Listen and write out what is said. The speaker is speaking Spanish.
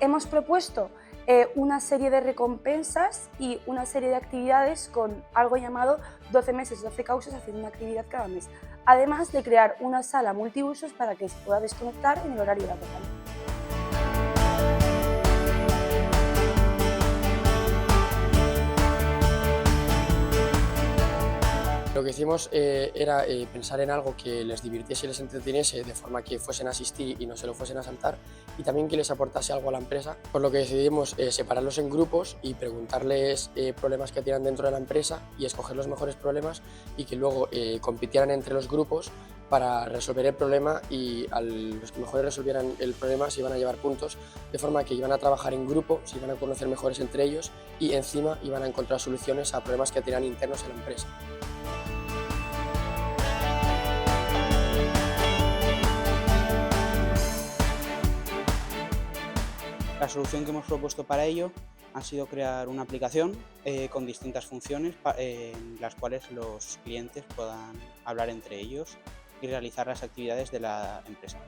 hemos propuesto una serie de recompensas y una serie de actividades con algo llamado 12 meses, 12 causas, haciendo una actividad cada mes. Además de crear una sala multiusos para que se pueda desconectar en el horario laboral. Lo que hicimos era pensar en algo que les divirtiese y les entreteniese de forma que fuesen a asistir y no se lo fuesen a saltar, y también que les aportase algo a la empresa, por lo que decidimos separarlos en grupos y preguntarles problemas que tienen dentro de la empresa y escoger los mejores problemas, y que luego compitieran entre los grupos para resolver el problema, y a los que mejores resolvieran el problema se iban a llevar puntos, de forma que iban a trabajar en grupo, se iban a conocer mejores entre ellos y encima iban a encontrar soluciones a problemas que tenían internos en la empresa. La solución que hemos propuesto para ello ha sido crear una aplicación con distintas funciones en las cuales los clientes puedan hablar entre ellos y realizar las actividades de la empresa.